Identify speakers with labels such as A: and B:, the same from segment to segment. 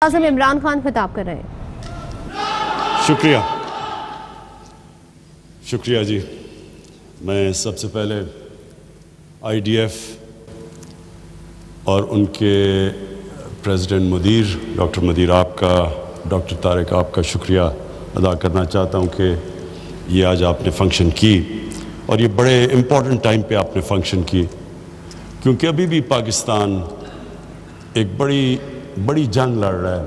A: اعظم عمران خان خطاب کر رہے ہیں۔
B: شکریہ جی۔ میں سب سے پہلے آئی ڈی ایف اور ان کے پریزیڈنٹ ڈاکٹر مدیر آپ کا، ڈاکٹر طارق آپ کا شکریہ ادا کرنا چاہتا ہوں کہ یہ آج آپ نے فنکشن کی، اور یہ بڑے امپورٹنٹ ٹائم پہ آپ نے فنکشن کی، کیونکہ ابھی بھی پاکستان ایک بڑی جنگ لڑ رہا ہے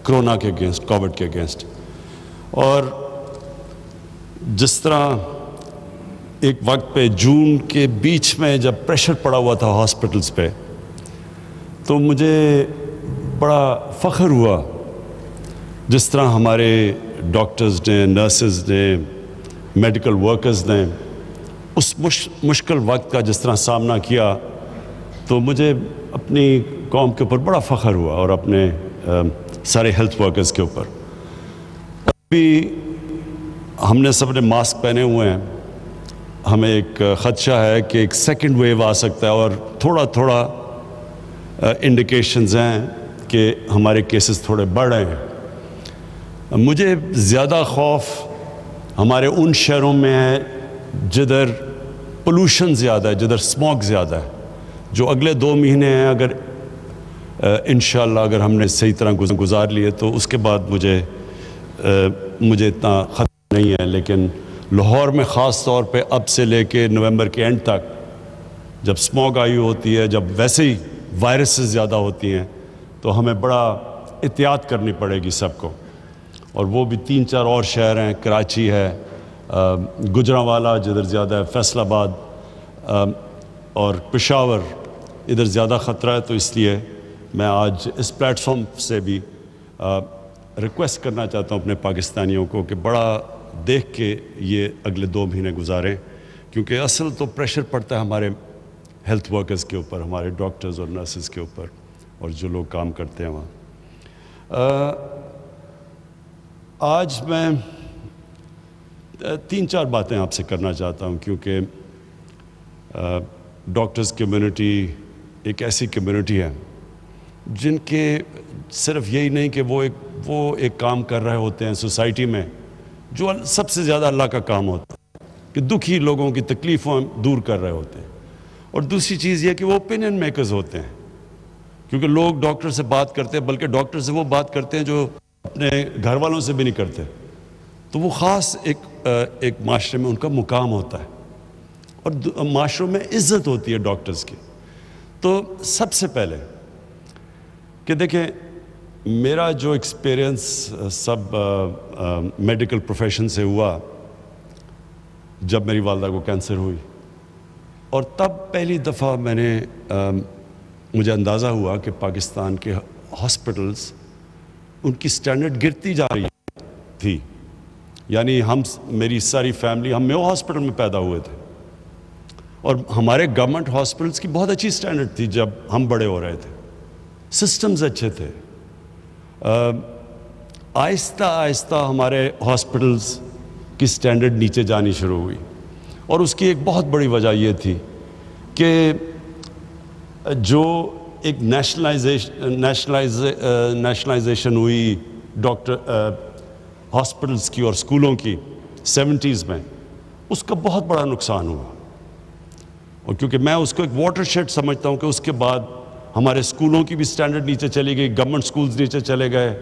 B: کرونا کے اگینسٹ، کووڈ کے اگینسٹ۔ اور جس طرح ایک وقت پہ جون کے بیچ میں جب پریشر پڑا ہوا تھا ہاسپٹلز پہ، تو مجھے بڑا فخر ہوا جس طرح ہمارے ڈاکٹرز نے، نرسز نے، میڈیکل ورکرز نے اس مشکل وقت کا جس طرح سامنا کیا، تو مجھے اپنی قوم کے اوپر بڑا فخر ہوا اور اپنے سارے ہیلتھ ورکرز کے اوپر۔ ابھی ہم نے سب نے ماسک پہنے ہوئے ہیں، ہمیں ایک خدشہ ہے کہ ایک سیکنڈ ویو آ سکتا ہے، اور تھوڑا انڈیکیشنز ہیں کہ ہمارے کیسز تھوڑے بڑھ رہے ہیں۔ مجھے زیادہ خوف ہمارے ان شہروں میں ہے جدھر پولوشن زیادہ ہے، جدھر اسموگ زیادہ ہے، جو اگلے 2 مہینے ہیں اگر انشاءاللہ اگر ہم نے صحیح طرح گزار لیے تو اس کے بعد مجھے اتنا خطرہ نہیں ہے۔ لیکن لاہور میں خاص طور پہ اب سے لے کے نومبر کے اینڈ تک جب اسموگ آئی ہوتی ہے، جب ویسے ہی وائرسز زیادہ ہوتی ہیں، تو ہمیں بڑا احتیاط کرنی پڑے گی سب کو۔ اور وہ بھی 3-4 اور شہر ہیں، کراچی ہے، گجرانوالہ جدھر زیادہ ہے، فیصل آباد اور پشاور ادھر زیادہ خطرہ ہے۔ تو اس لیے میں آج اس پلیٹ فارم سے بھی ریکویسٹ کرنا چاہتا ہوں اپنے پاکستانیوں کو کہ بڑا دیکھ کے یہ اگلے 2 مہینے گزاریں، کیونکہ اصل تو پریشر پڑتا ہے ہمارے ہیلتھ ورکرز کے اوپر، ہمارے ڈاکٹرز اور نرسز کے اوپر، اور جو لوگ کام کرتے ہیں وہاں۔ آج میں 3-4 باتیں آپ سے کرنا چاہتا ہوں، کیونکہ ڈاکٹرز کمیونٹی ایک ایسی کمیونٹی ہے جن کے صرف یہی نہیں کہ وہ ایک کام کر رہے ہوتے ہیں سوسائٹی میں جو سب سے زیادہ اللہ کا کام ہوتا ہے، کہ دکھی لوگوں کی تکلیفوں دور کر رہے ہوتے ہیں، اور دوسری چیز یہ کہ وہ اوپینین میکرز ہوتے ہیں، کیونکہ لوگ ڈاکٹر سے بات کرتے ہیں، بلکہ ڈاکٹر سے وہ بات کرتے ہیں جو اپنے گھر والوں سے بھی نہیں کرتے، تو وہ خاص ایک معاشرے میں ان کا مقام ہوتا ہے، اور معاشروں میں عزت ہوتی ہے ڈاکٹرز کی۔ تو سب سے پہلے کہ دیکھیں، میرا جو ایکسپیرینس سب میڈیکل پروفیشن سے ہوا جب میری والدہ کو کینسر ہوئی، اور تب پہلی دفعہ مجھے اندازہ ہوا کہ پاکستان کے ہاسپٹلز ان کی سٹینڈرڈ گرتی جا رہی تھی۔ یعنی میری ساری فیملی ہم میو ہاسپٹل میں پیدا ہوئے تھے، اور ہمارے گورنمنٹ ہاسپٹلز کی بہت اچھی سٹینڈرڈ تھی جب ہم بڑے ہو رہے تھے، سسٹمز اچھے تھے۔ آہستہ آہستہ ہمارے ہاسپٹلز کی سٹینڈرڈ نیچے جانی شروع ہوئی، اور اس کی ایک بہت بڑی وجہ یہ تھی کہ جو ایک نیشنلائزیشن ہوئی ڈاکٹر ہاسپٹلز کی اور اسکولوں کی 70s میں، اس کا بہت بڑا نقصان ہوا، اور کیونکہ میں اس کو ایک واٹر شیڈ سمجھتا ہوں کہ اس کے بعد ہمارے اسکولوں کی بھی سٹینڈرڈ نیچے چلی گئی، گورنمنٹ اسکولز نیچے چلے گئے،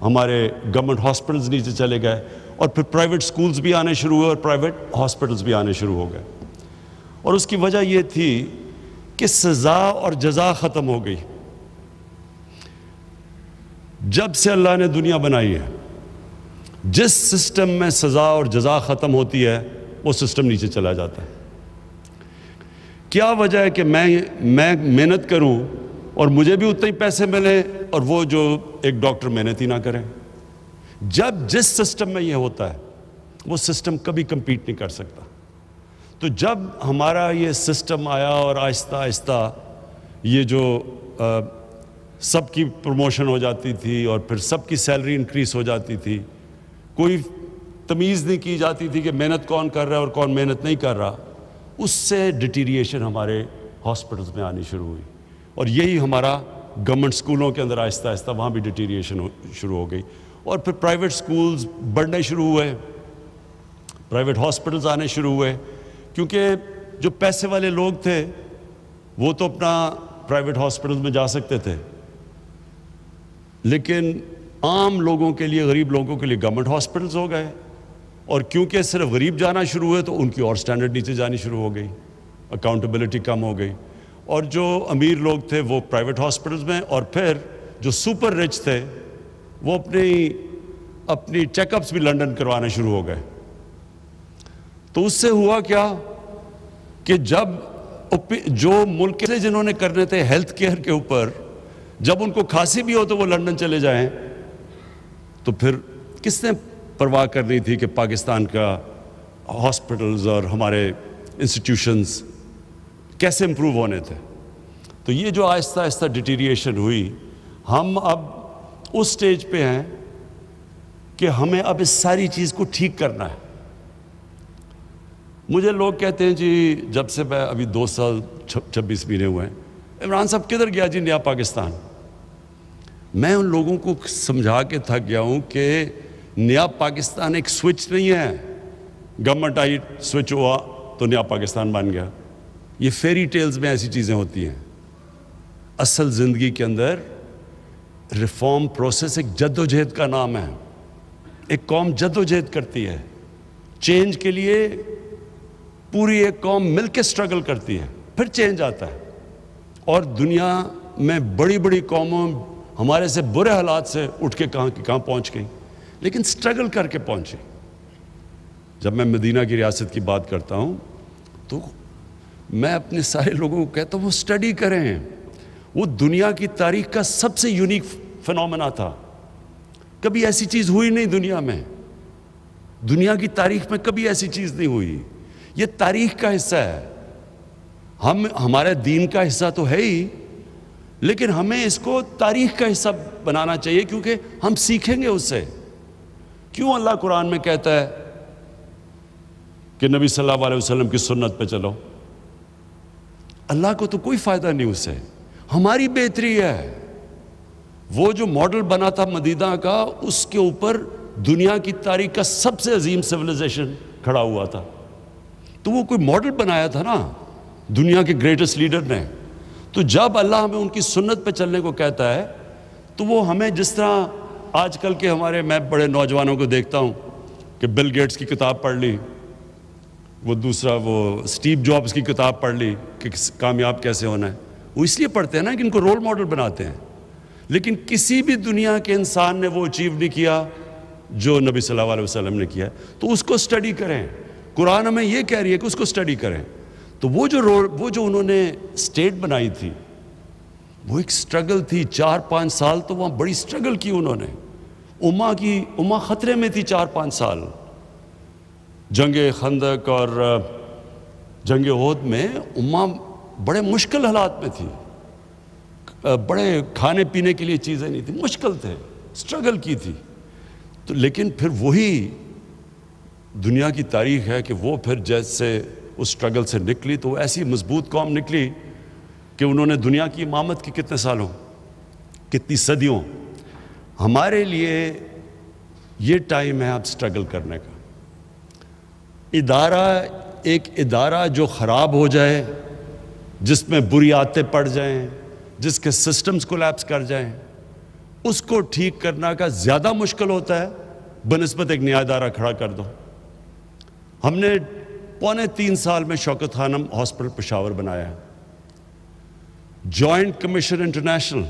B: ہمارے گورنمنٹ ہاسپٹلز نیچے چلے گئے، اور پھر پرائیویٹ اسکولز بھی آنے شروع ہوئے اور پرائیویٹ ہاسپٹلز بھی آنے شروع ہو گئے۔ اور اس کی وجہ یہ تھی کہ سزا اور جزا ختم ہو گئی۔ جب سے اللہ نے دنیا بنائی ہے، جس سسٹم میں سزا اور جزا ختم ہوتی ہے وہ سسٹم نیچے چلا جاتا ہے۔ کیا وجہ ہے کہ میں محنت کروں اور مجھے بھی اتنے ہی پیسے ملیں، اور وہ جو ایک ڈاکٹر محنت ہی نہ کریں؟ جب جس سسٹم میں یہ ہوتا ہے وہ سسٹم کبھی کمپیٹ نہیں کر سکتا۔ تو جب ہمارا یہ سسٹم آیا اور آہستہ آہستہ یہ جو سب کی پروموشن ہو جاتی تھی اور پھر سب کی سیلری انکریز ہو جاتی تھی، کوئی تمیز نہیں کی جاتی تھی کہ محنت کون کر رہا ہے اور کون محنت نہیں کر رہا، اس سے ڈیٹیریشن ہمارے ہاسپٹلز میں آنی شروع ہوئی، اور یہی ہمارا گورنمنٹ اسکولوں کے اندر آہستہ آہستہ وہاں بھی ڈیٹیریشن شروع ہو گئی، اور پھر پرائیویٹ اسکولز بڑھنے شروع ہوئے، پرائیویٹ ہاسپٹلز آنے شروع ہوئے، کیونکہ جو پیسے والے لوگ تھے وہ تو اپنا پرائیویٹ ہاسپٹلز میں جا سکتے تھے، لیکن عام لوگوں کے لیے، غریب لوگوں کے لیے گورنمنٹ ہاسپٹلز ہو گئے، اور کیونکہ صرف غریب جانا شروع ہوئے تو ان کی اور سٹینڈرڈ نیچے جانی شروع ہو گئی، اکاؤنٹیبلٹی کم ہو گئی، اور جو امیر لوگ تھے وہ پرائیویٹ ہاسپٹلز میں، اور پھر جو سپر رچ تھے وہ اپنی چیک اپس بھی لنڈن کروانا شروع ہو گئے۔ تو اس سے ہوا کیا کہ جب جو ملک سے جنہوں نے کرنے تھے ہیلتھ کیئر کے اوپر، جب ان کو کھانسی بھی ہو تو وہ لنڈن چلے جائیں، تو پھر کس نے پرواہ کرنی تھی کہ پاکستان کا ہاسپٹلز اور ہمارے انسٹیٹیوشنز کیسے امپروو ہونے تھے؟ تو یہ جو آہستہ آہستہ ڈیٹیریشن ہوئی، ہم اب اس سٹیج پہ ہیں کہ ہمیں اب اس ساری چیز کو ٹھیک کرنا ہے۔ مجھے لوگ کہتے ہیں جی جب سے میں ابھی 2 سال 26 مہینے ہوئے ہیں، عمران صاحب کدھر گیا جی نیا پاکستان؟ میں ان لوگوں کو سمجھا کے تھک گیا ہوں کہ نیا پاکستان ایک سوئچ نہیں ہے، گورنمنٹ آئی سوئچ ہوا تو نیا پاکستان بن گیا۔ یہ فیری ٹیلز میں ایسی چیزیں ہوتی ہیں۔ اصل زندگی کے اندر ریفارم پروسیس ایک جد و جہد کا نام ہے۔ ایک قوم جد و جہد کرتی ہے چینج کے لیے، پوری ایک قوم مل کے سٹرگل کرتی ہے، پھر چینج آتا ہے۔ اور دنیا میں بڑی بڑی قوموں ہمارے سے برے حالات سے اٹھ کے کہاں پہنچ گئی، لیکن سٹرگل کر کے پہنچی۔ جب میں مدینہ کی ریاست کی بات کرتا ہوں تو میں اپنے سارے لوگوں کو کہتا ہوں وہ سٹڈی کریں، وہ دنیا کی تاریخ کا سب سے یونیک فنومنا تھا۔ کبھی ایسی چیز ہوئی نہیں دنیا میں، دنیا کی تاریخ میں کبھی ایسی چیز نہیں ہوئی۔ یہ تاریخ کا حصہ ہے، ہمارے دین کا حصہ تو ہے ہی، لیکن ہمیں اس کو تاریخ کا حصہ بنانا چاہیے، کیونکہ ہم سیکھیں گے اس سے۔ کیوں اللہ قرآن میں کہتا ہے کہ نبی صلی اللہ علیہ وسلم کی سنت پہ چلو؟ اللہ کو تو کوئی فائدہ نہیں اس سے، ہماری بہتری ہے۔ وہ جو ماڈل بنا تھا مدینہ کا، اس کے اوپر دنیا کی تاریخ کا سب سے عظیم سویلائزیشن کھڑا ہوا تھا، تو وہ کوئی ماڈل بنایا تھا نا دنیا کے گریٹسٹ لیڈر نے۔ تو جب اللہ ہمیں ان کی سنت پہ چلنے کو کہتا ہے تو وہ ہمیں، جس طرح آج کل کے میں بڑے نوجوانوں کو دیکھتا ہوں کہ بل گیٹس کی کتاب پڑھ لی، وہ دوسرا وہ اسٹیو جابس کی کتاب پڑھ لی کہ کامیاب کیسے ہونا ہے، وہ اس لیے پڑھتے ہیں نا کہ ان کو رول ماڈل بناتے ہیں، لیکن کسی بھی دنیا کے انسان نے وہ اچیو نہیں کیا جو نبی صلی اللہ علیہ وسلم نے کیا۔ تو اس کو سٹڈی کریں، قرآن ہمیں یہ کہہ رہی ہے کہ اس کو سٹڈی کریں۔ تو وہ جو انہوں نے اسٹیٹ بنائی تھی، وہ ایک سٹرگل تھی، 4-5 سال تو وہاں بڑی سٹرگل کی انہوں نے۔ امہ خطرے میں تھی 4-5 سال۔ جنگ خندق اور جنگ احد میں امہ بڑے مشکل حالات میں تھی، بڑے کھانے پینے کے لیے چیزیں نہیں تھیں، مشکل تھے، سٹرگل کی تھی۔ تو لیکن پھر وہی دنیا کی تاریخ ہے کہ وہ پھر جیسے اس سٹرگل سے نکلی تو وہ ایسی مضبوط قوم نکلی کہ انہوں نے دنیا کی امامت کی کتنے سالوں، کتنی صدیوں۔ ہمارے لیے یہ ٹائم ہے اب سٹرگل کرنے کا۔ ایک ادارہ جو خراب ہو جائے، جس میں بری عادتیں پڑ جائیں، جس کے سسٹمز کولیپس کر جائیں، اس کو ٹھیک کرنا کا زیادہ مشکل ہوتا ہے بنسبت ایک نیا ادارہ کھڑا کر دو۔ ہم نے 3.25 سال میں شوکت خانم ہاسپٹل پشاور بنایا ہے۔ جوائنٹ کمیشن انٹرنیشنل،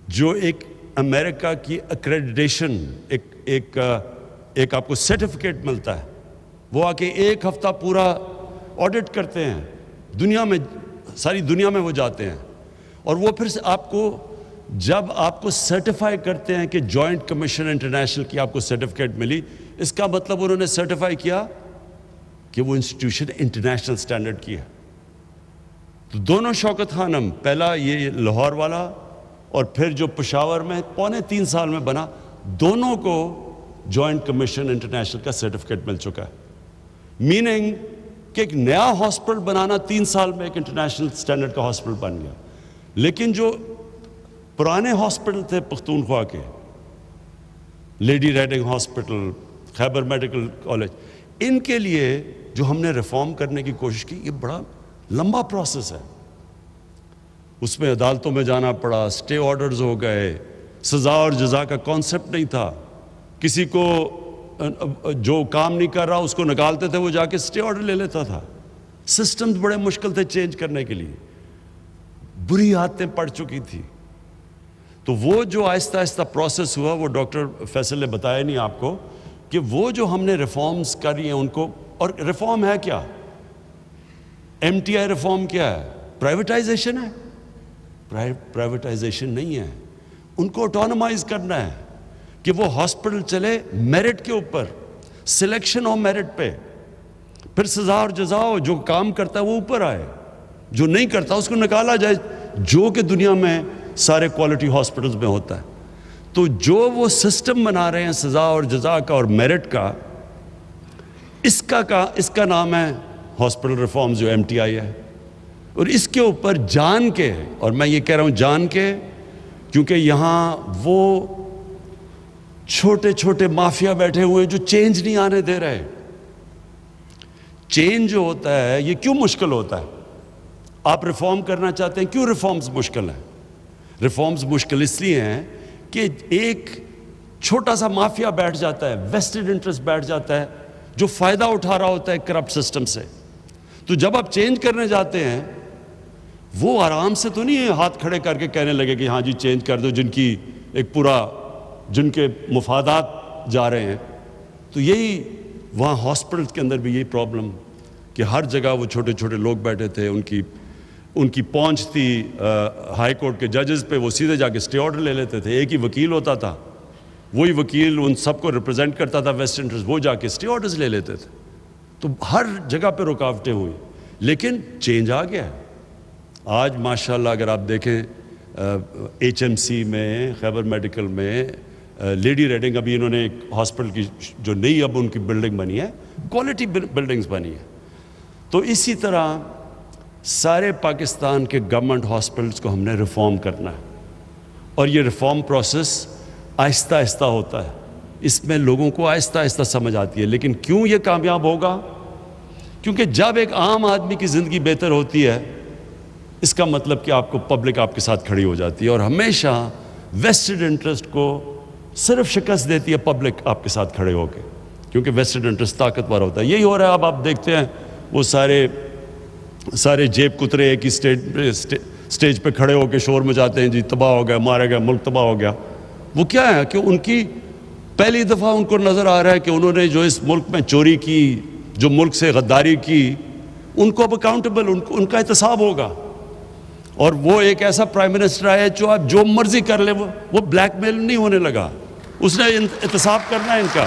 B: جو ایک امریکہ کی ایکریڈیٹیشن، ایک آپ کو سرٹیفکیٹ ملتا ہے، وہ آ کے 1 ہفتہ پورا آڈٹ کرتے ہیں، دنیا میں، ساری دنیا میں وہ جاتے ہیں، اور وہ پھر جب آپ کو سرٹیفائی کرتے ہیں کہ جوائنٹ کمیشن انٹرنیشنل کی آپ کو سرٹیفکیٹ ملی، اس کا مطلب انہوں نے سرٹیفائی کیا کہ وہ انسٹیٹیوشن انٹرنیشنل سٹینڈرڈ کی ہے۔ تو دونوں شوکت خانم، پہلا یہ لاہور والا اور پھر جو پشاور میں 3.25 سال میں بنا، دونوں کو جوائنٹ کمیشن انٹرنیشنل کا سرٹیفکیٹ مل چکا ہے۔ میننگ کہ ایک نیا ہاسپٹل بنانا 3 سال میں ایک انٹرنیشنل سٹینڈرڈ کا ہاسپٹل بن گیا، لیکن جو پرانے ہاسپٹل تھے پختونخوا کے، لیڈی ریڈنگ ہاسپٹل، خیبر میڈیکل کالج، ان کے لیے جو ہم نے ریفارم کرنے کی کوشش کی، یہ بڑا لمبا پروسیس ہے. اس میں عدالتوں میں جانا پڑا، سٹے آرڈرز ہو گئے، سزا اور جزا کا کانسیپٹ نہیں تھا. کسی کو جو کام نہیں کر رہا اس کو نکالتے تھے، وہ جا کے سٹے آرڈر لے لیتا تھا. سسٹمز بڑے مشکل تھے چینج کرنے کے لیے، بری عادتیں پڑ چکی تھی. تو وہ جو آہستہ آہستہ پروسیس ہوا، وہ ڈاکٹر فیصل نے بتایا نہیں آپ کو کہ وہ جو ہم نے ریفارمز کری ہیں ان کو، اور ریفارم ہے کیا؟ ایم ٹی آئی ریفارم کیا ہے؟ پرائیویٹائزیشن ہے؟ پرائیویٹائزیشن نہیں ہے. ان کو آٹونومائز کرنا ہے کہ وہ ہاسپٹل چلے میرٹ کے اوپر، سلیکشن آف میرٹ پہ، پھر سزا اور جزا ہو، جو کام کرتا ہے وہ اوپر آئے، جو نہیں کرتا اس کو نکالا جائے، جو کہ دنیا میں سارے کوالٹی ہاسپٹلز میں ہوتا ہے. تو جو وہ سسٹم بنا رہے ہیں سزا اور جزا کا اور میرٹ کا، اس کا نام ہے ہاسپٹل ریفارمز، جو ایم ٹی آئی ہے. اور اس کے اوپر جان کے، اور میں یہ کہہ رہا ہوں جان کے، کیونکہ یہاں وہ چھوٹے چھوٹے مافیا بیٹھے ہوئے جو چینج نہیں آنے دے رہے. چینج جو ہوتا ہے یہ کیوں مشکل ہوتا ہے؟ آپ ریفارم کرنا چاہتے ہیں، کیوں ریفارمز مشکل ہیں؟ ریفارمز مشکل اس لیے ہیں کہ ایک چھوٹا سا مافیا بیٹھ جاتا ہے، ویسٹڈ انٹرسٹ بیٹھ جاتا ہے، جو فائدہ اٹھا رہا ہوتا ہے کرپٹ سسٹم سے. تو جب آپ چینج کرنے جاتے ہیں، وہ آرام سے تو نہیں ہاتھ کھڑے کر کے کہنے لگے کہ ہاں جی چینج کر دو، جن کے مفادات جا رہے ہیں. تو یہی وہاں ہاسپٹل کے اندر بھی یہی پرابلم کہ ہر جگہ وہ چھوٹے چھوٹے لوگ بیٹھے تھے، ان کی پہنچ تھی ہائی کورٹ کے ججز پہ، وہ سیدھے جا کے سٹے آرڈر لے لیتے تھے. ایک ہی وکیل ہوتا تھا، وہی وکیل ان سب کو ریپرزینٹ کرتا تھا ویسٹ انٹرسٹ، وہ جا کے سٹے آرڈرز لے لیتے تھے. تو ہر جگہ پہ رکاوٹیں ہوئی، لیکن چینج آ گیا ہے. آج ماشاءاللہ اگر آپ دیکھیں ایچ ایم سی میں، خیبر میڈیکل میں، لیڈی ریڈنگ، ابھی انہوں نے ایک ہاسپٹل کی جو نئی اب ان کی بلڈنگ بنی ہے، کوالٹی بلڈنگز بنی ہے. تو اسی طرح سارے پاکستان کے گورنمنٹ ہاسپٹلس کو ہم نے ریفارم کرنا ہے، اور یہ ریفارم پروسیس آہستہ آہستہ ہوتا ہے. اس میں لوگوں کو آہستہ آہستہ سمجھ آتی ہے. لیکن کیوں یہ کامیاب ہوگا؟ کیونکہ جب ایک عام آدمی کی زندگی بہتر ہوتی ہے، اس کا مطلب کہ آپ کو پبلک آپ کے ساتھ کھڑی ہو جاتی ہے، اور ہمیشہ ویسٹڈ انٹرسٹ کو صرف شکست دیتی ہے پبلک آپ کے ساتھ کھڑے ہو کے، کیونکہ ویسٹڈ انٹرسٹ طاقتور ہوتا ہے. یہی ہو رہا ہے. اب آپ دیکھتے ہیں وہ سارے جیب کترے ایک ہی سٹیج پہ کھڑے ہو کے شور مچاتے ہیں، جی تباہ ہو گیا، مارے گیا، ملک تباہ ہو گیا. وہ کیا ہے کہ ان کی پہلی دفعہ ان کو نظر آ رہا ہے کہ انہوں نے جو اس ملک میں چوری کی، جو ملک سے غداری کی، ان کو اب اکاؤنٹیبل، ان کا احتساب ہوگا. اور وہ ایک ایسا پرائم منسٹر آیا جو آپ جو مرضی کر لیں، وہ بلیک میل نہیں ہونے لگا، اس نے احتساب کرنا ہے ان کا.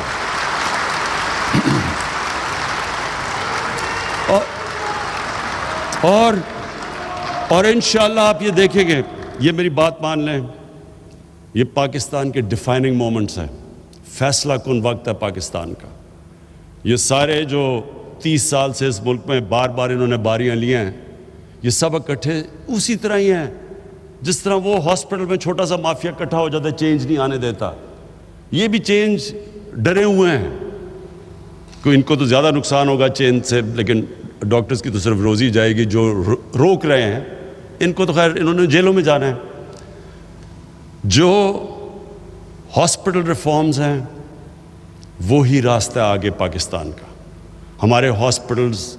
B: اور انشاءاللہ آپ یہ دیکھیں گے، یہ میری بات مان لیں، یہ پاکستان کے ڈیفائننگ مومنٹس ہیں، فیصلہ کن وقت ہے پاکستان کا. یہ سارے جو 30 سال سے اس ملک میں بار بار انہوں نے باریاں لی ہیں، یہ سب اکٹھے اسی طرح ہی ہیں جس طرح وہ ہاسپٹل میں چھوٹا سا مافیا اکٹھا ہو جاتا ہے، چینج نہیں آنے دیتا. یہ بھی چینج ڈرے ہوئے ہیں کہ ان کو تو زیادہ نقصان ہوگا چینج سے، لیکن ڈاکٹرز کی تو صرف روزی جائے گی. جو روک رہے ہیں ان کو تو خیر انہوں نے جیلوں میں جانا ہے. جو ہاسپٹل ریفارمز ہیں وہی راستہ آگے پاکستان کا. ہمارے ہاسپٹلز،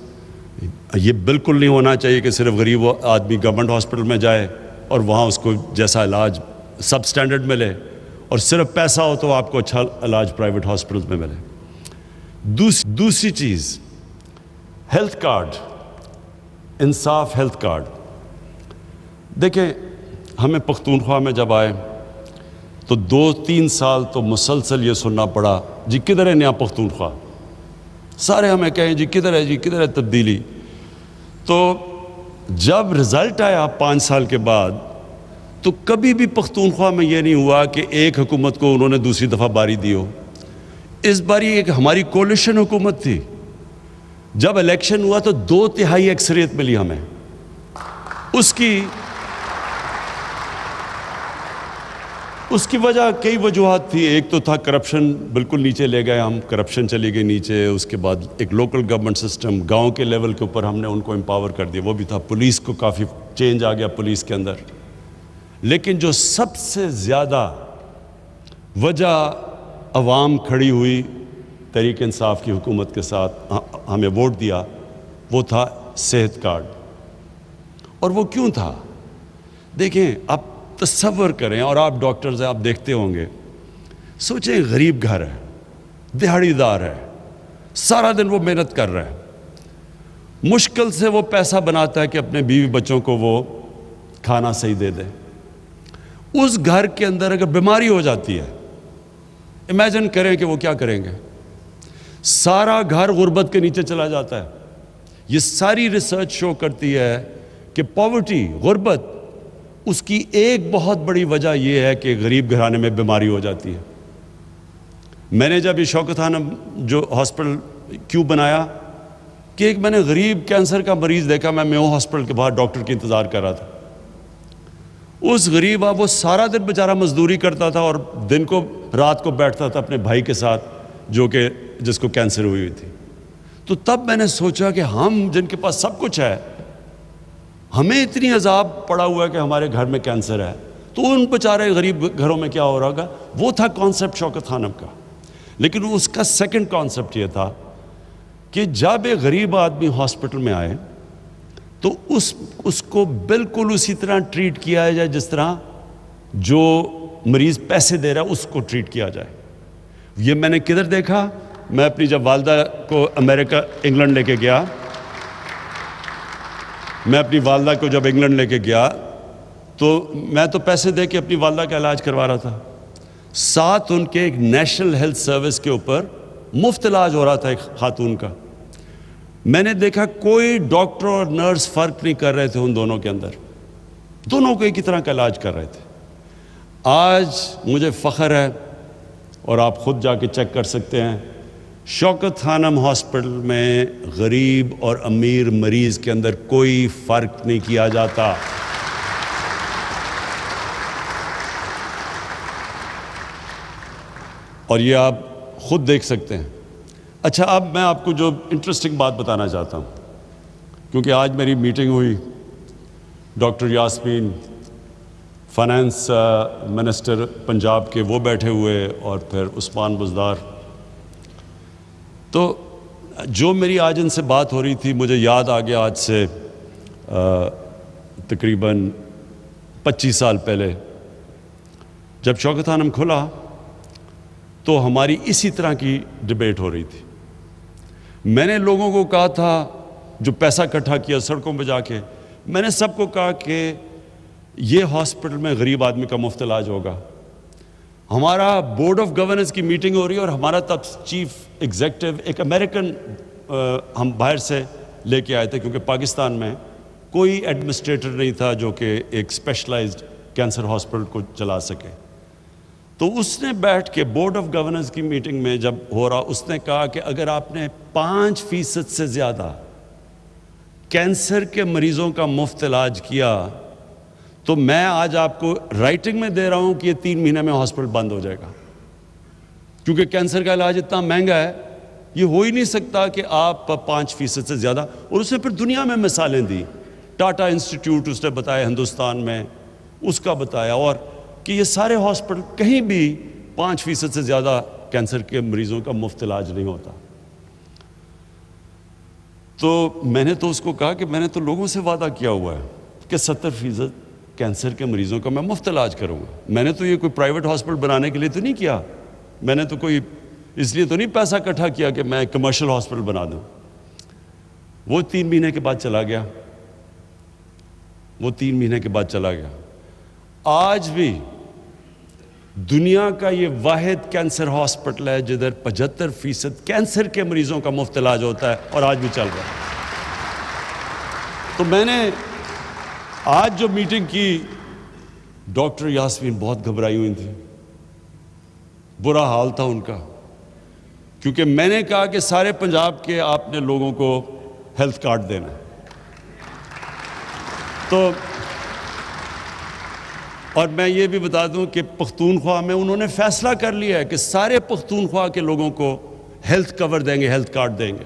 B: یہ بالکل نہیں ہونا چاہیے کہ صرف غریب آدمی گورنمنٹ ہاسپٹل میں جائے اور وہاں اس کو جیسا علاج سب سٹینڈرڈ ملے، اور صرف پیسہ ہو تو آپ کو اچھا علاج پرائیویٹ ہاسپٹلز میں ملے. دوسری چیز، ہیلتھ کارڈ، انصاف ہیلتھ کارڈ. دیکھیں، ہمیں پختونخوا میں جب آئے تو 2-3 سال تو مسلسل یہ سننا پڑا، جی کدھر ہے نیا پختونخوا. سارے ہمیں کہیں جی کدھر ہے تبدیلی. تو جب رزلٹ آیا 5 سال کے بعد، تو کبھی بھی پختونخوا میں یہ نہیں ہوا کہ ایک حکومت کو انہوں نے دوسری دفعہ باری دی ہو. اس باری ایک ہماری کولیشن حکومت تھی. جب الیکشن ہوا تو 2/3 اکثریت ملی ہمیں. اس کی وجہ کئی وجوہات تھی. ایک تو تھا کرپشن، بالکل نیچے لے گئے ہم، کرپشن چلی گئی نیچے. اس کے بعد ایک لوکل گورنمنٹ سسٹم، گاؤں کے لیول کے اوپر ہم نے ان کو امپاور کر دیا، وہ بھی تھا. پولیس کو کافی چینج آ گیا پولیس کے اندر. لیکن جو سب سے زیادہ وجہ عوام کھڑی ہوئی تحریک انصاف کی حکومت کے ساتھ ہمیں ووٹ دیا، وہ تھا صحت کارڈ. اور وہ کیوں تھا؟ دیکھیں، آپ تصور کریں، اور آپ ڈاکٹرز ہیں، آپ دیکھتے ہوں گے، سوچیں غریب گھر ہے، دہاڑی دار ہے، سارا دن وہ محنت کر رہا ہے، مشکل سے وہ پیسہ بناتا ہے کہ اپنے بیوی بچوں کو وہ کھانا صحیح دے دے. اس گھر کے اندر اگر بیماری ہو جاتی ہے، امیجن کریں کہ وہ کیا کریں گے. سارا گھر غربت کے نیچے چلا جاتا ہے. یہ ساری ریسرچ شو کرتی ہے کہ پاورٹی، غربت، اس کی ایک بہت بڑی وجہ یہ ہے کہ غریب گھرانے میں بیماری ہو جاتی ہے. میں نے جب یہ شوکت خانم جو ہاسپٹل کیوں بنایا کہ ایک میں نے غریب کینسر کا مریض دیکھا، میں میو ہاسپٹل کے باہر ڈاکٹر کی انتظار کر رہا تھا. اس غریب وہ سارا دن بیچارہ مزدوری کرتا تھا اور دن کو رات کو بیٹھتا تھا اپنے بھائی کے ساتھ جس کو کینسر ہوئی تھی. تو تب میں نے سوچا کہ ہم جن کے پاس سب کچھ ہے، ہمیں اتنی عذاب پڑا ہوا ہے کہ ہمارے گھر میں کینسر ہے، تو ان بیچارے غریب گھروں میں کیا ہو رہا ہوگا. وہ تھا کانسیپٹ شوکت خانم کا. لیکن اس کا سیکنڈ کانسیپٹ یہ تھا کہ جب ایک غریب آدمی ہاسپٹل میں آئے تو اس کو بالکل اسی طرح ٹریٹ کیا جائے جس طرح جو مریض پیسے دے رہا ہے اس کو ٹریٹ کیا جائے. یہ میں نے کدھر دیکھا؟ میں اپنی جب والدہ کو امریکہ انگلینڈ لے کے گیا، میں اپنی والدہ کو جب انگلینڈ لے کے گیا تو میں تو پیسے دے کے اپنی والدہ کا علاج کروا رہا تھا. ساتھ ان کے ایک نیشنل ہیلتھ سروس کے اوپر مفت علاج ہو رہا تھا ایک خاتون کا. میں نے دیکھا کوئی ڈاکٹر اور نرس فرق نہیں کر رہے تھے ان دونوں کے اندر، دونوں کو ایک ہی طرح کا علاج کر رہے تھے. آج مجھے فخر ہے، اور آپ خود جا کے چیک کر سکتے ہیں، شوکت خانم ہاسپٹل میں غریب اور امیر مریض کے اندر کوئی فرق نہیں کیا جاتا. اور یہ آپ خود دیکھ سکتے ہیں. اچھا، اب میں آپ کو جو انٹرسٹنگ بات بتانا چاہتا ہوں، کیونکہ آج میری میٹنگ ہوئی doctor Yasmin, finance minister Punjab کے، وہ بیٹھے ہوئے، اور پھر عثمان بزدار. تو جو میری آج ان سے بات ہو رہی تھی، مجھے یاد آ گیا آج سے تقریباً 25 سال پہلے جب شوکت خانم کھلا تو ہماری اسی طرح کی ڈیبیٹ ہو رہی تھی. میں نے لوگوں کو کہا تھا، جو پیسہ اکٹھا کیا سڑکوں پہ جا کے، میں نے سب کو کہا کہ یہ ہاسپٹل میں غریب آدمی کا مفت علاج ہوگا. ہمارا بورڈ آف گورننس کی میٹنگ ہو رہی ہے، اور ہمارا تب چیف ایگزیکٹو ایک امریکن ہم باہر سے لے کے آئے تھے، کیونکہ پاکستان میں کوئی ایڈمنسٹریٹر نہیں تھا جو کہ ایک اسپیشلائزڈ کینسر ہاسپٹل کو چلا سکے. تو اس نے بیٹھ کے بورڈ آف گورننس کی میٹنگ میں جب ہو رہا، اس نے کہا کہ اگر آپ نے 5% سے زیادہ کینسر کے مریضوں کا مفت علاج کیا تو میں آج آپ کو رائٹنگ میں دے رہا ہوں کہ یہ 3 مہینے میں ہاسپٹل بند ہو جائے گا. کیونکہ کینسر کا علاج اتنا مہنگا ہے، یہ ہو ہی نہیں سکتا کہ آپ 5% سے زیادہ. اور اس نے پھر دنیا میں مثالیں دی، ٹاٹا انسٹیٹیوٹ اس نے بتایا ہندوستان میں، اس کا بتایا، اور کہ یہ سارے ہاسپٹل کہیں بھی 5% سے زیادہ کینسر کے مریضوں کا مفت علاج نہیں ہوتا. تو میں نے تو اس کو کہا کہ میں نے تو لوگوں سے وعدہ کیا ہوا ہے کہ 70% کینسر کے مریضوں کا میں مفت علاج کروں گا. میں نے تو یہ کوئی پرائیویٹ ہاسپٹل بنانے کے لیے تو نہیں کیا، میں نے تو کوئی اس لیے تو نہیں پیسہ اکٹھا کیا کہ میں کمرشل ہاسپٹل بنا دوں. وہ 3 مہینے کے بعد چلا گیا، وہ 3 مہینے کے بعد چلا گیا. آج بھی دنیا کا یہ واحد کینسر ہاسپٹل ہے جدھر 75% کینسر کے مریضوں کا مفت علاج ہوتا ہے، اور آج بھی چل رہا ہے. تو میں نے آج جو میٹنگ کی، ڈاکٹر یاسمین بہت گھبرائی ہوئی تھی، برا حال تھا ان کا، کیونکہ میں نے کہا کہ سارے پنجاب کے آپ نے لوگوں کو ہیلتھ کارڈ دینا. تو اور میں یہ بھی بتا دوں کہ پختونخوا میں انہوں نے فیصلہ کر لیا ہے کہ سارے پختونخوا کے لوگوں کو ہیلتھ کور دیں گے، ہیلتھ کارڈ دیں گے۔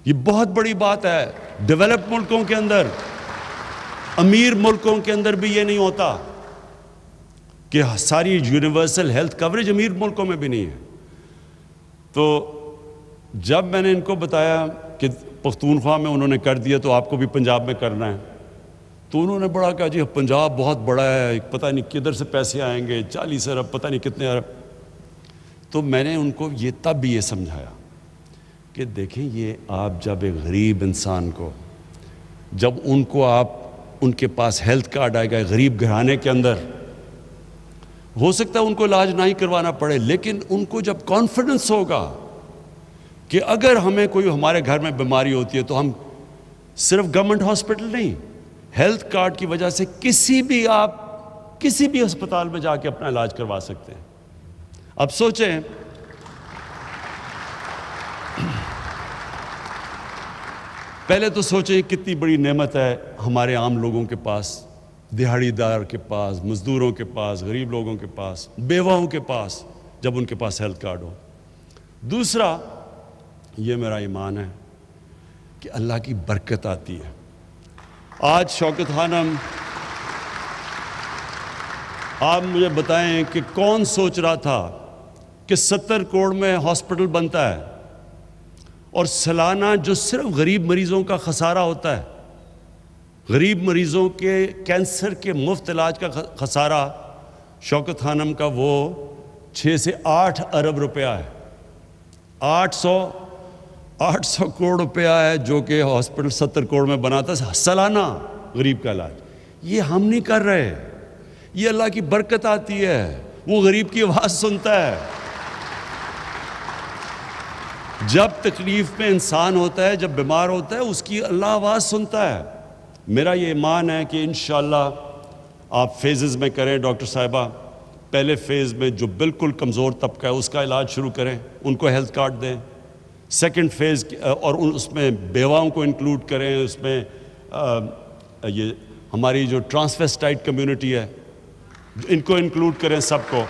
B: یہ بہت بڑی بات ہے۔ ڈیولپ ملکوں کے اندر، امیر ملکوں کے اندر بھی یہ نہیں ہوتا کہ ساری یونیورسل ہیلتھ کوریج امیر ملکوں میں بھی نہیں ہے۔ تو جب میں نے ان کو بتایا کہ پختونخوا میں انہوں نے کر دیا تو آپ کو بھی پنجاب میں کرنا ہے، تو انہوں نے بڑا کہا جی پنجاب بہت بڑا ہے، پتہ نہیں کدھر سے پیسے آئیں گے، 40 ارب، پتہ نہیں کتنے ارب۔ تو میں نے ان کو تب بھی یہ سمجھایا کہ دیکھیں، یہ آپ جب ایک غریب انسان کو، جب ان کے پاس ہیلتھ کارڈ آئے گا غریب گھرانے کے اندر، ہو سکتا ہے ان کو علاج نہ ہی کروانا پڑے، لیکن ان کو جب کانفیڈنس ہوگا کہ اگر ہمیں کوئی ہمارے گھر میں بیماری ہوتی ہے تو ہم صرف گورنمنٹ ہاسپٹل نہیں، ہیلتھ کارڈ کی وجہ سے کسی بھی ہسپتال میں جا کے اپنا علاج کروا سکتے ہیں۔ اب سوچیں، پہلے تو سوچیں کتنی بڑی نعمت ہے ہمارے عام لوگوں کے پاس، دیہڑی دار کے پاس، مزدوروں کے پاس، غریب لوگوں کے پاس، بیواؤں کے پاس، جب ان کے پاس ہیلتھ کارڈ ہو۔ دوسرا، یہ میرا ایمان ہے کہ اللہ کی برکت آتی ہے۔ آج شوکت خانم، آپ مجھے بتائیں کہ کون سوچ رہا تھا کہ 70 کروڑ میں ہاسپٹل بنتا ہے اور سالانہ جو صرف غریب مریضوں کا خسارہ ہوتا ہے، غریب مریضوں کے کینسر کے مفت علاج کا خسارہ شوکت خانم کا وہ 6 سے 8 ارب روپیہ ہے۔ 800 کروڑ روپیہ ہے جو کہ ہاسپٹل 70 کروڑ میں بناتا ہے سالانہ غریب کا علاج۔ یہ ہم نہیں کر رہے، یہ اللہ کی برکت آتی ہے، وہ غریب کی آواز سنتا ہے۔ جب تکلیف میں انسان ہوتا ہے، جب بیمار ہوتا ہے، اس کی اللہ آواز سنتا ہے۔ میرا یہ ایمان ہے کہ انشاءاللہ آپ فیزز میں کریں۔ ڈاکٹر صاحبہ، پہلے فیز میں جو بالکل کمزور طبقہ ہے اس کا علاج شروع کریں، ان کو ہیلتھ کارڈ دیں۔ سیکنڈ فیز اور اس میں بیواؤں کو انکلوڈ کریں، اس میں یہ ہماری جو ٹرانسویسٹائٹ کمیونٹی ہے ان کو انکلوڈ کریں، سب کو،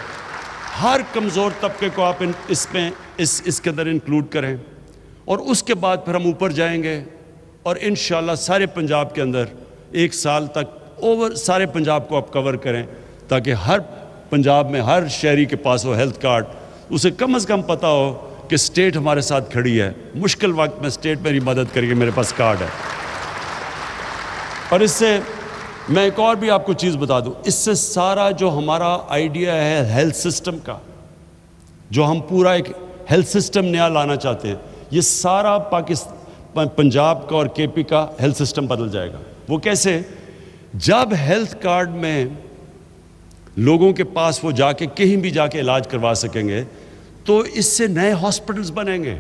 B: ہر کمزور طبقے کو آپ اس کے اندر انکلوڈ کریں۔ اور اس کے بعد پھر ہم اوپر جائیں گے اور انشاءاللہ سارے پنجاب کے اندر 1 سال تک سارے پنجاب کو آپ کور کریں، تاکہ ہر پنجاب میں ہر شہری کے پاس ہو ہیلتھ کارڈ، اسے کم از کم پتہ ہو کہ اسٹیٹ ہمارے ساتھ کھڑی ہے، مشکل وقت میں اسٹیٹ میری مدد کرے گی، میرے پاس کارڈ ہے۔ اور اس سے میں ایک اور بھی آپ کو چیز بتا دوں، اس سے سارا جو ہمارا آئیڈیا ہے ہیلتھ سسٹم کا، جو ہم پورا ایک ہیلتھ سسٹم نیا لانا چاہتے ہیں، یہ سارا پنجاب کا اور کے پی کا ہیلتھ سسٹم بدل جائے گا۔ وہ کیسے؟ جب ہیلتھ کارڈ میں لوگوں کے پاس وہ جا کے کہیں بھی جا کے علاج کروا سکیں گے تو اس سے نئے ہاسپٹلز بنیں گے،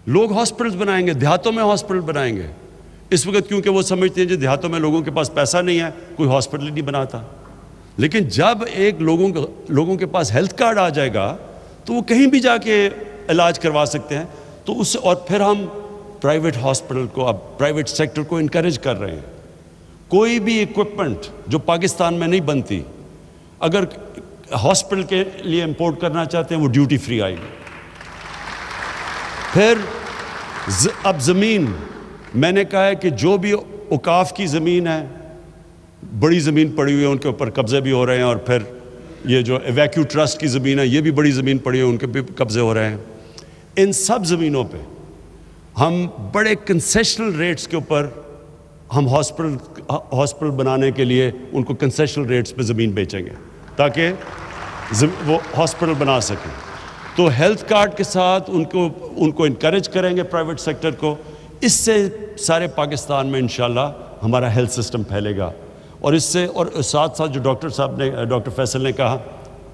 B: لوگ ہاسپٹلز بنائیں گے، دیہاتوں میں ہاسپٹل بنائیں گے۔ اس وقت کیونکہ وہ سمجھتے ہیں جو دیہاتوں میں لوگوں کے پاس پیسہ نہیں ہے، کوئی ہاسپٹل نہیں بناتا، لیکن جب ایک لوگوں کے پاس ہیلتھ کارڈ آ جائے گا تو وہ کہیں بھی جا کے علاج کروا سکتے ہیں۔ تو اس اور پھر ہم پرائیویٹ ہاسپٹل کو، اب پرائیویٹ سیکٹر کو انکریج کر رہے ہیں۔ کوئی بھی ایکوپمنٹ جو پاکستان میں نہیں بنتی، اگر ہاسپٹل کے لیے امپورٹ کرنا چاہتے ہیں وہ ڈیوٹی فری آئے گی۔ پھر اب زمین، میں نے کہا ہے کہ جو بھی اوقاف کی زمین ہے، بڑی زمین پڑی ہوئی ہے، ان کے اوپر قبضے بھی ہو رہے ہیں، اور پھر یہ جو ایویکیو ٹرسٹ کی زمین ہے، یہ بھی بڑی زمین پڑی ہوئی ہے، ان کے بھی قبضے ہو رہے ہیں۔ ان سب زمینوں پہ ہم بڑے کنسیشنل ریٹس کے اوپر ہم ہاسپٹل بنانے کے لیے ان کو کنسیشنل ریٹس پہ زمین بیچیں گے تاکہ وہ ہاسپٹل بنا سکیں۔ تو ہیلتھ کارڈ کے ساتھ ان کو انکریج کریں گے پرائیویٹ سیکٹر کو۔ اس سے سارے پاکستان میں انشاءاللہ ہمارا ہیلتھ سسٹم پھیلے گا۔ اور اس سے اور ساتھ ساتھ جو ڈاکٹر فیصل نے کہا،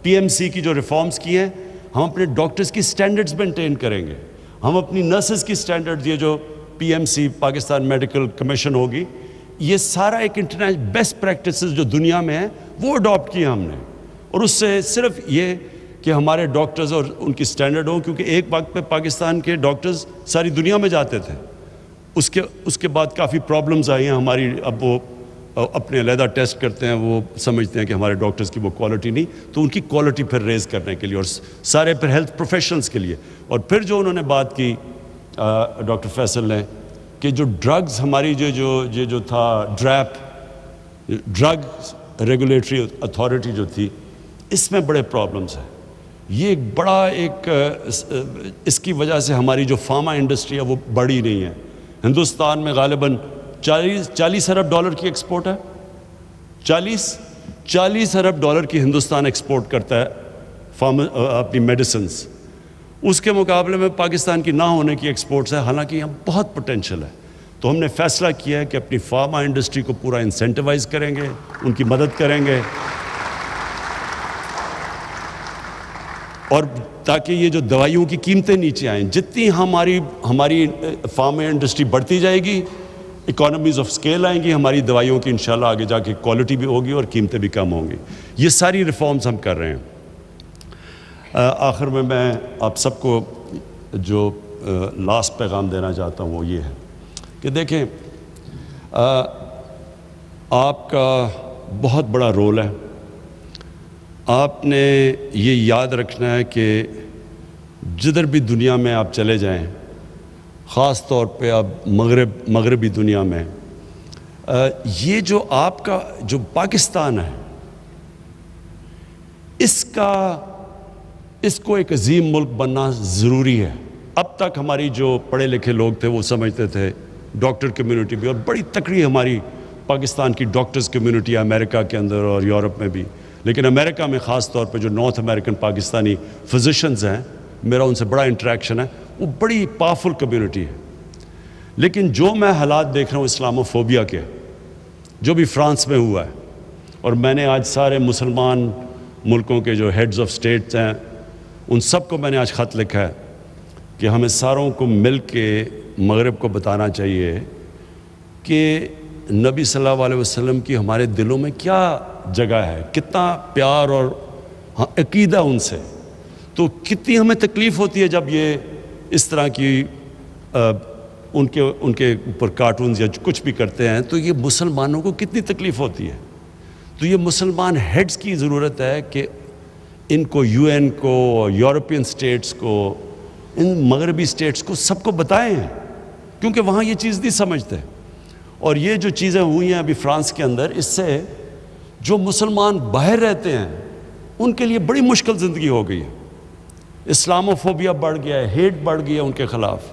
B: پی ایم سی کی جو ریفارمز کی ہیں، ہم اپنے ڈاکٹرز کی سٹینڈرڈز مینٹین کریں گے، ہم اپنی نرسز کی سٹینڈرڈز، یہ جو P M C Pakistan medical commission ہوگی، یہ سارا ایک انٹرنیشنل بیسٹ پریکٹسز جو دنیا میں ہیں وہ اڈاپٹ کیے ہم نے۔ اور اس سے صرف یہ کہ ہمارے ڈاکٹرز اور ان کی سٹینڈرڈ ہوں، کیونکہ ایک وقت پہ پاکستان کے ڈاکٹرز ساری دنیا میں جاتے تھے، اس کے بعد کافی پرابلمز آئی ہیں ہماری، اب وہ اپنے علیحدہ ٹیسٹ کرتے ہیں، وہ سمجھتے ہیں کہ ہمارے ڈاکٹرز کی وہ کوالٹی نہیں، تو ان کی کوالٹی پھر ریز کرنے کے لیے اور سارے پھر ہیلتھ پروفیشنلز کے لیے. اور پھر جو انہوں نے بات کی ڈاکٹر فیصل نے کہ جو ڈرگز ہماری جو تھا ڈرگ ریگولیٹری اتھارٹی جو تھی، اس میں بڑے پرابلمز ہیں. یہ ایک بڑا اس کی وجہ سے ہماری جو فارما انڈسٹری ہے وہ بڑی نہیں ہے. ہندوستان میں غالباً 40 ارب ڈالر کی ایکسپورٹ ہے. 40 ارب ڈالر کی ہندوستان ایکسپورٹ کرتا ہے اپنی میڈیسنز. اس کے مقابلے میں پاکستان کی نہ ہونے کی ایکسپورٹس ہے، حالانکہ یہاں بہت پوٹینشل ہے. تو ہم نے فیصلہ کیا ہے کہ اپنی فارما انڈسٹری کو پورا انسینٹیوائز کریں گے، ان کی مدد کریں گے، اور تاکہ یہ جو دوائیوں کی قیمتیں نیچے آئیں. جتنی ہماری فارما انڈسٹری بڑھتی جائے گی، اکانومیز آف اسکیل آئیں گی ہماری دوائیوں کی، انشاءاللہ آگے جا کے کوالٹی بھی ہوگی اور قیمتیں بھی کم ہوں گی. یہ ساری ریفارمز ہم کر رہے ہیں. آخر میں آپ سب کو جو لاسٹ پیغام دینا چاہتا ہوں وہ یہ ہے کہ دیکھیں، آپ کا بہت بڑا رول ہے. آپ نے یہ یاد رکھنا ہے کہ جدھر بھی دنیا میں آپ چلے جائیں، خاص طور پہ اب مغربی دنیا میں، یہ جو آپ کا جو پاکستان ہے، اس کو ایک عظیم ملک بننا ضروری ہے. اب تک ہماری جو پڑھے لکھے لوگ تھے وہ سمجھتے تھے، ڈاکٹر کمیونٹی بھی، اور بڑی تکڑی ہماری پاکستان کی ڈاکٹرز کمیونٹی ہے امریکہ کے اندر اور یورپ میں بھی، لیکن امریکہ میں خاص طور پہ جو نارتھ امریکن پاکستانی فزیشنز ہیں، میرا ان سے بڑا انٹریکشن ہے، وہ بڑی پاورفل کمیونٹی ہے. لیکن جو میں حالات دیکھ رہا ہوں اسلاموفوبیا کے، جو بھی فرانس میں ہوا ہے، اور میں نے آج سارے مسلمان ملکوں کے جو ہیڈز آف سٹیٹس ہیں ان سب کو میں نے آج خط لکھا ہے کہ ہمیں ساروں کو مل کے مغرب کو بتانا چاہیے کہ نبی صلی اللہ علیہ وسلم کی ہمارے دلوں میں کیا جگہ ہے، کتنا پیار اور عقیدہ ان سے. تو کتنی ہمیں تکلیف ہوتی ہے جب یہ اس طرح کی ان کے اوپر کارٹونز یا کچھ بھی کرتے ہیں، تو یہ مسلمانوں کو کتنی تکلیف ہوتی ہے. تو یہ مسلمان ہیڈز کی ضرورت ہے کہ ان کو یو این کو، یورپین سٹیٹس کو، ان مغربی سٹیٹس کو سب کو بتائیں، کیونکہ وہاں یہ چیز نہیں سمجھتے. اور یہ جو چیزیں ہوئی ہیں ابھی فرانس کے اندر، اس سے جو مسلمان باہر رہتے ہیں ان کے لیے بڑی مشکل زندگی ہو گئی ہے. اسلاموفوبیا بڑھ گیا ہے، ہیٹ بڑھ گیا ہے ان کے خلاف.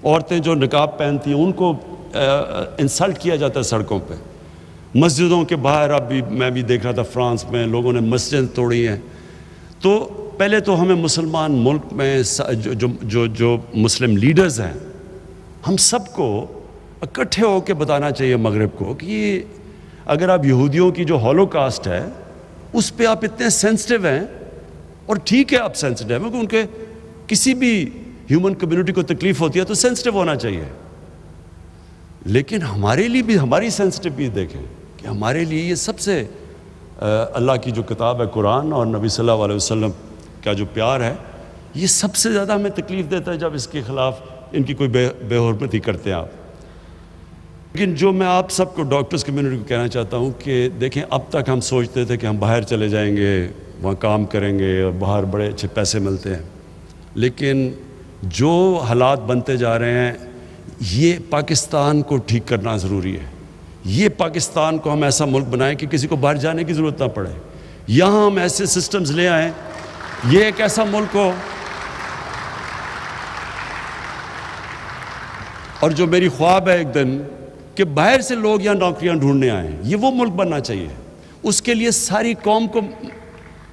B: عورتیں جو نقاب پہنتی ہیں ان کو انسلٹ کیا جاتا ہے سڑکوں پہ. مسجدوں کے باہر اب بھی میں بھی دیکھ رہا تھا فرانس میں لوگوں نے مسجد توڑی ہیں. تو پہلے تو ہمیں مسلمان ملک میں جو مسلم لیڈرز ہیں، ہم سب کو اکٹھے ہو کے بتانا چاہیے مغرب کو کہ اگر آپ یہودیوں کی جو ہولوکاسٹ ہے اس پہ آپ اتنے سینسٹیو ہیں، اور ٹھیک ہے آپ سینسٹیو ہیں، کیونکہ ان کے کسی بھی ہیومن کمیونٹی کو تکلیف ہوتی ہے تو سینسٹیو ہونا چاہیے. لیکن ہمارے لیے بھی ہماری سینسٹیو بھی دیکھیں کہ ہمارے لیے یہ سب سے اللہ کی جو کتاب ہے قرآن اور نبی صلی اللہ علیہ وسلم کا جو پیار ہے، یہ سب سے زیادہ ہمیں تکلیف دیتا ہے جب اس کے خلاف ان کی کوئی بے حرمتی کرتے ہیں آپ. لیکن جو میں آپ سب کو ڈاکٹرز کمیونٹی کو کہنا چاہتا ہوں کہ دیکھیں، اب تک ہم سوچتے تھے کہ ہم باہر چلے جائیں گے، وہاں کام کریں گے اور باہر بڑے اچھے پیسے ملتے ہیں. لیکن جو حالات بنتے جا رہے ہیں، یہ پاکستان کو ٹھیک کرنا ضروری ہے. یہ پاکستان کو ہم ایسا ملک بنائیں کہ کسی کو باہر جانے کی ضرورت نہ پڑے. یہاں ہم ایسے سسٹمز لے آئیں، یہ ایک ایسا ملک ہو. اور جو میری خواب ہے ایک دن کہ باہر سے لوگ یہاں نوکریاں ڈھونڈنے آئیں، یہ وہ ملک بننا چاہیے. اس کے لیے ساری قوم کو،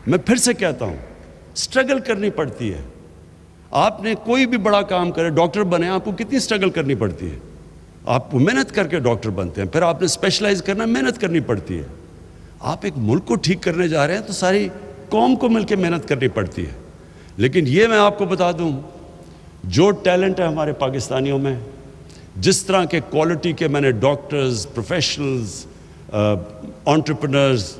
B: میں پھر سے کہتا ہوں، سٹرگل کرنی پڑتی ہے. آپ نے کوئی بھی بڑا کام کرے، ڈاکٹر بنے، آپ کو کتنی سٹرگل کرنی پڑتی ہے. آپ کو محنت کر کے ڈاکٹر بنتے ہیں، پھر آپ نے اسپیشلائز کرنا، محنت کرنی پڑتی ہے. آپ ایک ملک کو ٹھیک کرنے جا رہے ہیں تو ساری قوم کو مل کے محنت کرنی پڑتی ہے. لیکن یہ میں آپ کو بتا دوں، جو ٹیلنٹ ہے ہمارے پاکستانیوں میں، جس طرح کے کوالٹی کے میں نے ڈاکٹرز، پروفیشنلز، انٹرپرنرز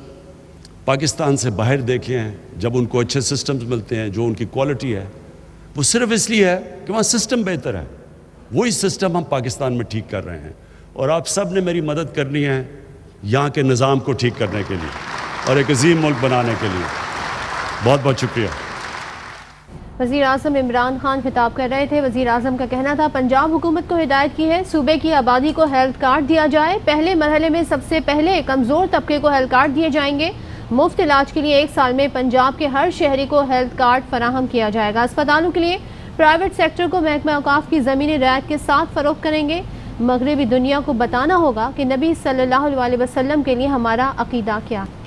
B: پاکستان سے باہر دیکھے ہیں، جب ان کو اچھے سسٹمز ملتے ہیں، جو ان کی کوالٹی ہے، وہ صرف اس لیے ہے کہ وہاں سسٹم بہتر ہے. وہی سسٹم ہم پاکستان میں ٹھیک کر رہے ہیں. اور آپ سب نے میری مدد کرنی ہے یہاں کے نظام کو ٹھیک کرنے کے لیے اور ایک عظیم ملک بنانے کے لیے. بہت بہت شکریہ.
A: وزیر اعظم عمران خان خطاب کر رہے تھے. وزیر اعظم کا کہنا تھا پنجاب حکومت کو ہدایت کی ہے صوبے کی آبادی کو ہیلتھ کارڈ دیا جائے. پہلے مرحلے میں سب سے پہلے کمزور طبقے کو ہیلتھ کارڈ دیے جائیں گے. مفت علاج کے لیے 1 سال میں پنجاب کے ہر شہری کو ہیلتھ کارڈ فراہم کیا جائے گا. اسپتالوں کے لیے پرائیویٹ سیکٹر کو محکمہ اوقاف کی زمینی رعایت کے ساتھ فروخت کریں گے. مغربی دنیا کو بتانا ہوگا کہ نبی صلی اللہ علیہ وسلم کے لیے ہمارا عقیدہ کیا ہے.